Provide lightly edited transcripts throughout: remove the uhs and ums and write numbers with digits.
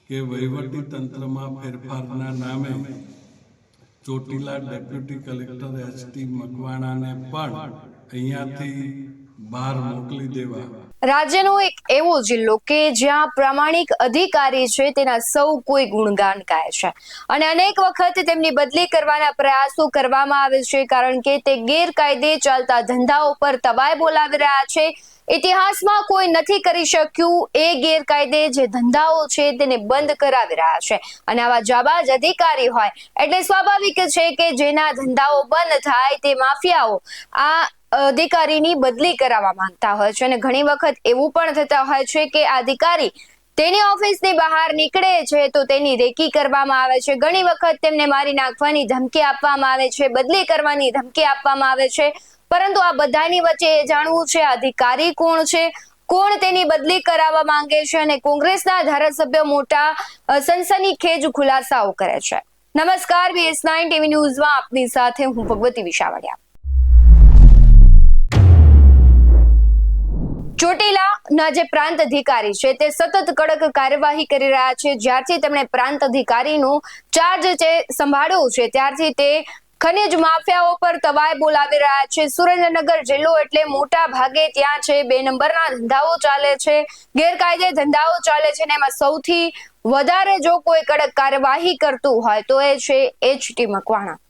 કે વહીવટી તંત્રમાં ફેરફારના નામે ચોટીલા ડેપ્યુટી કલેક્ટર એચ.ટી. મકવાણાને પણ અહીંયાથી બહાર મોકલી દેવા। રાજ્યનો એક એવો જિલ્લો કે જ્યાં પ્રામાણિક અધિકારી છે તેના સૌ કોઈ ગુણગાન ગાય છે અને અનેક વખત તેમની બદલી કરવાના પ્રયાસો કરવામાં આવે છે, કારણ કે તે ગેરકાયદે ચાલતા ધંધાઓ પર તવાઈ બોલાવી રહ્યા છે। ઇતિહાસમાં કોઈ નથી કરી શક્યું એ ગેરકાયદે જે ધંધાઓ છે તેને બંધ કરાવી રહ્યા છે અને આવા જાબાજ અધિકારી હોય એટલે સ્વાભાવિક છે કે જેના ધંધાઓ બંધ થાય તે માફિયાઓ આ અધિકારીની બદલી કરાવવા માંગતા હોય છે અને ઘણી વખત એવું પણ થતા હોય છે કે આ અધિકારી તેની ઓફિસની બહાર નીકળે છે તો તેની રેકી કરવામાં આવે છે। ઘણી વખત તેમને મારી નાખવાની ધમકી આપવામાં આવે છે, બદલી કરવાની ધમકી આપવામાં આવે છે, પરંતુ આ બધાની વચ્ચે એ જાણવું છે અધિકારી કોણ છે, કોણ તેની બદલી કરાવવા માંગે છે અને કોંગ્રેસના ધારાસભ્યો મોટા સનસનીખેજ ખુલાસાઓ કરે છે। નમસ્કાર, BS9 ટીવી ન્યૂઝમાં આપની સાથે હું ભગવતી વિશાવડિયા। ચોટીલાના જે પ્રાંત અધિકારી છે તે સતત કડક કાર્યવાહી કરી રહ્યા છે। જ્યારથી તેમણે પ્રાંત અધિકારીનો ચાર્જ સંભાળ્યો છે ત્યારથી તે ખનિજ માફિયાઓ પર તવાઈ બોલાવી રહ્યા છે। સુરેન્દ્રનગર જિલ્લો એટલે મોટા ભાગે ત્યાં છે 2 નંબરના ધંધાઓ ચાલે છે, ગેરકાયદે ધંધાઓ ચાલે છે અને એમાં સૌથી વધારે જો કોઈ કડક કાર્યવાહી કરતું હોય તો એ છે એચ.ટી. મકવાણા।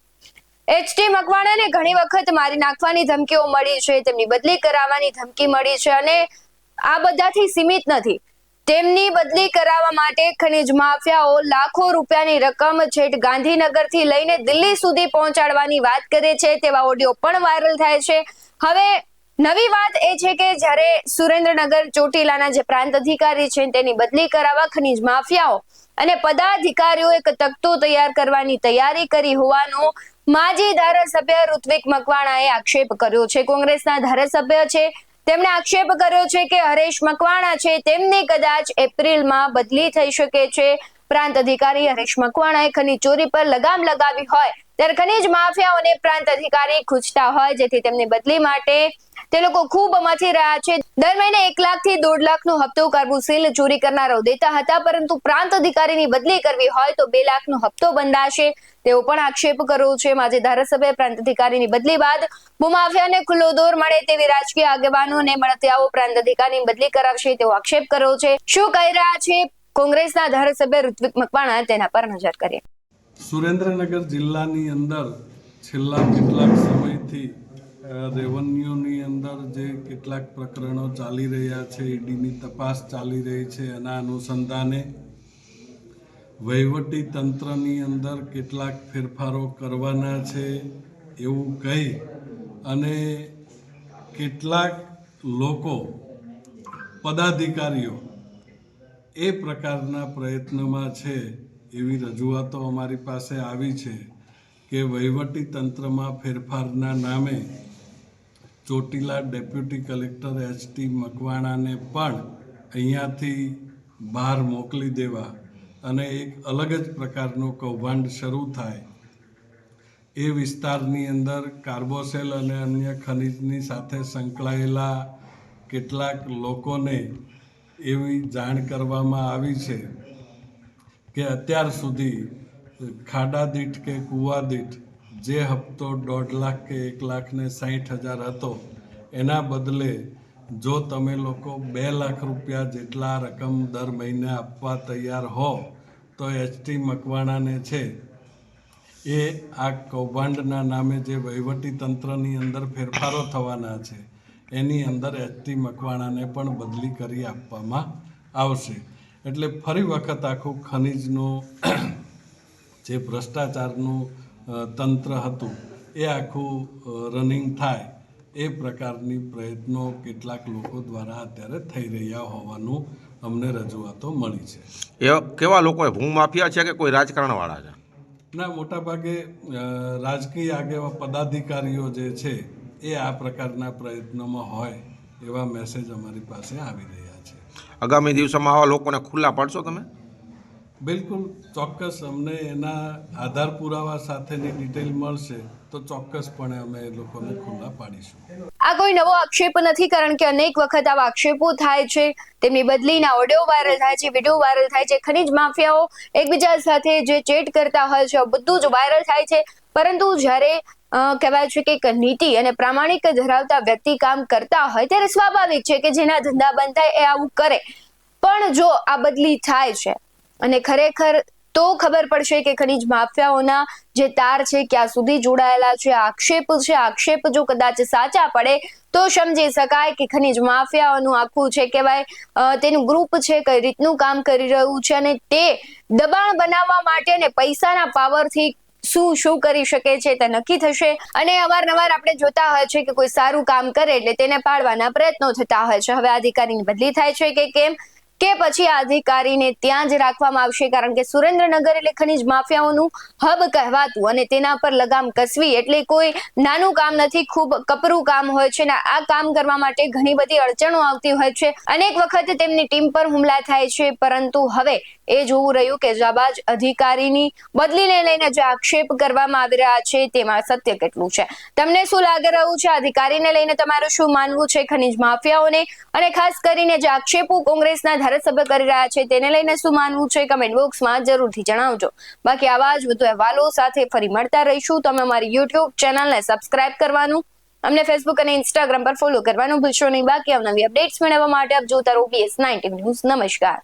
એચ.ટી. મકવાણાને ઘણી વખત મારી નાખવાની ધમકીઓ મળી છે, તેમની બદલી કરાવવાની ધમકી મળી છે અને આ બધાથી સીમિત નથી। તેમની બદલી કરાવવા માટે ખનિજ માફિયાઓ લાખો રૂપિયાની રકમ છેક ગાંધીનગરથી લઈને દિલ્હી સુધી પહોંચાડવાની વાત કરે છે તેવા ઓડિયો પણ વાયરલ થાય છે। હવે નવી વાત એ છે કે જ્યારે સુરેન્દ્રનગર ચોટીલાના જે પ્રાંત અધિકારી છે તેની બદલી કરાવવા ખનિજ માફિયાઓ અને પદાધિકારીઓ એક તખ્તો તૈયાર કરવાની તૈયારી કરી હોવાનો માજી ધારાસભ્ય ઋત્વિક મકવાણાએ આક્ષેપ કર્યો છે। કોંગ્રેસના ધારાસભ્ય છે તેમણે આક્ષેપ કર્યો છે કે હરેશ મકવાણા છે તેમની કદાચ એપ્રિલમાં બદલી થઈ શકે છે। પ્રાંત અધિકારી હરેશ મકવાણાએ ખનીજ ચોરી પર લગામ લગાવી હોય ત્યારે ખનીજ માફિયાઓને પ્રાંત અધિકારી ખૂંચતા હોય, જેથી તેમની બદલી માટે તે લોકો ખૂબ મથી રહ્યા છે। દર મહિને 1 લાખથી 1.5 લાખનો હપ્તો કાર્બોસિલ ચોરી કરનારાઓ દેતા હતા, પરંતુ પ્રાંત અધિકારીની બદલી કરવી હોય તો 2 લાખનો હપ્તો બંધાશે તેવો પણ આક્ષેપ કર્યો છે। માજી ધારાસભ્ય પ્રાંત અધિકારીની બદલી બાદ ભૂમાફિયાને ખુલ્લો દોર મળે તેવી રાજકીય આગેવાનોને મળતિયાઓ પ્રાંત અધિકારીની બદલી કરાવશે તેવો આક્ષેપ કર્યો છે। શું કહી રહ્યા છે કોંગ્રેસના ધારાસભ્ય ઋત્વિક મકવાણા તેના પર નજર કરીએ। સુરેન્દ્રનગર જિલ્લાની અંદર છેલ્લા કેટલાક સમયથી રેવન્યુની અંદર જે કેટલાક પ્રકરણો ચાલી રહ્યા છે, ઈડીની તપાસ ચાલી રહી છે, એના અનુસંધાને વહીવટી તંત્રની અંદર કેટલાક ફેરફારો કરવાના છે એવું કહી અને કેટલાક લોકો પદાધિકારીઓ એ પ્રકારના પ્રયત્નમાં છે એવી રજૂઆતો અમારી પાસે આવી છે કે વહીવટી તંત્રમાં ફેરફારના નામે ચોટીલા ડેપ્યુટી કલેક્ટર એચ.ટી. મકવાણાને પણ અહીંયાથી બહાર મોકલી દેવા અને એક અલગ જ પ્રકારનું કૌભાંડ શરૂ થાય। એ વિસ્તારની અંદર કાર્બોસેલ અને અન્ય ખનિજની સાથે સંકળાયેલા કેટલાક લોકોને એવી જાણ કરવામાં આવી છે કે અત્યાર સુધી ખાડા દીઠ કે કૂવા દીઠ જે હપ્તો 1.5 લાખ કે 1,60,000 હતો એના બદલે જો તમે લોકો 2 લાખ રૂપિયા જેટલા રકમ દર મહિને આપવા તૈયાર હો તો એચ.ટી. મકવાણાને છે એ આ કૌભાંડના નામે જે વહીવટી તંત્રની અંદર ફેરફારો થવાના છે એની અંદર એચ.ટી. મકવાણાને પણ બદલી કરી આપવામાં આવશે। એટલે ફરી વખત આખું ખનિજનું જે ભ્રષ્ટાચારનું તંત્ર હતું એ આખું રનિંગ થાય એ પ્રકારની પ્રયત્નો કેટલાક લોકો દ્વારા અત્યારે થઈ રહ્યા હોવાનું અમને રજૂઆતો મળી છે। એ કેવા લોકો ભૂમાફિયા છે કે કોઈ રાજકારણવાળા છે? ના, મોટાભાગે રાજકીય આગેવા પદાધિકારીઓ જે છે એ આ પ્રકારના પ્રયત્નોમાં હોય એવા મેસેજ અમારી પાસે આવી રહ્યા છે। આગામી દિવસોમાં આવા લોકોને ખુલ્લા પાડશો તમે? બિલકુલ, ચોક્કસ। અમને એના આધાર પુરાવા સાથેની ડિટેલ મળશે તો ચોક્કસપણે અમે એ લોકોને ખુલ્લા પાડીશું। આ કોઈ નવો આક્ષેપ નથી, કારણ કે અનેક વખત આવા આક્ષેપો થાય છે, તેમની બદલીના ઓડિયો વાયરલ થાય છે, વિડીયો વાયરલ થાય છે, ખનીજ માફિયાઓ એકબીજા સાથે જે ચેટ કરતા હોય છે બધું જ વાયરલ થાય છે. પરંતુ જ્યારે કહેવાય છે કે એક નીતિ અને પ્રામાણિક ધરાવતા વ્યક્તિ કામ કરતા હોય ત્યારે સ્વાભાવિક છે કે જેના ધંધા બંધ થાય એ આવું કરે. પણ જો આ બદલી થાય છે અને ખરેખર તો ખબર પડશે કે ખનીજ માફિયાઓના જે તાર છે ક્યાં સુધી જોડાયેલા છે. આક્ષેપ જો કદાચ સાચા પડે તો સમજી શકાય કે ખનીજ માફિયાઓનું આખું છે કહેવાય તેનું ગ્રુપ છે કઈ રીતનું કામ કરી રહ્યું છે અને તે દબાણ બનાવવા માટે અને પૈસાના પાવરથી શું કરી શકે છે તે નક્કી થશે. અને અવારનવાર આપણે જોતા હોય છે કે કોઈ સારું કામ કરે એટલે તેને પાડવાના પ્રયત્નો થતા હોય છે. હવે અધિકારીની બદલી થાય છે કે કેમ, કે પછી આ અધિકારીને ત્યાં જ રાખવામાં આવશે, કારણ કે સુરેન્દ્રનગર એટલે ખનીજ માફિયાઓનું હબ કહેવાતું અને તેના પર લગામ કસવી એટલે કોઈ નાનું કામ નથી, ખૂબ કપરું કામ હોય છે. ને આ કામ કરવા માટે ઘણી બધી અડચણો આવતી હોય છે, અનેક વખત તેમની ટીમ પર હુમલા થાય છે. પરંતુ હવે એ જોવું રહ્યું કે જાબાજ અધિકારીની બદલીને લઈને જે આક્ષેપ કરવામાં આવી રહ્યા છે તેમાં સત્ય કેટલું છે. તમને શું લાગી રહ્યું છે અધિકારીને લઈને, તમારું શું માનવું છે ખનીજ માફિયાઓને, અને ખાસ કરીને જે આક્ષેપો કોંગ્રેસના ધારાસભ્ય કરી રહ્યા છે તેને લઈને શું માનવું છે કમેન્ટ બોક્સમાં જરૂરથી જણાવજો. બાકી આવા જ વધુ અહેવાલો સાથે ફરી મળતા રહીશું. તમે અમારી યુટ્યુબ ચેનલને સબસ્ક્રાઇબ કરવાનું, અમને ફેસબુક અને ઇન્સ્ટાગ્રામ પર ફોલો કરવાનું ભૂલશો નહીં. બાકી આવનારી અપડેટ્સ મેળવવા માટે આપ જોતા રહો OBS 19 ન્યૂઝ. નમસ્કાર.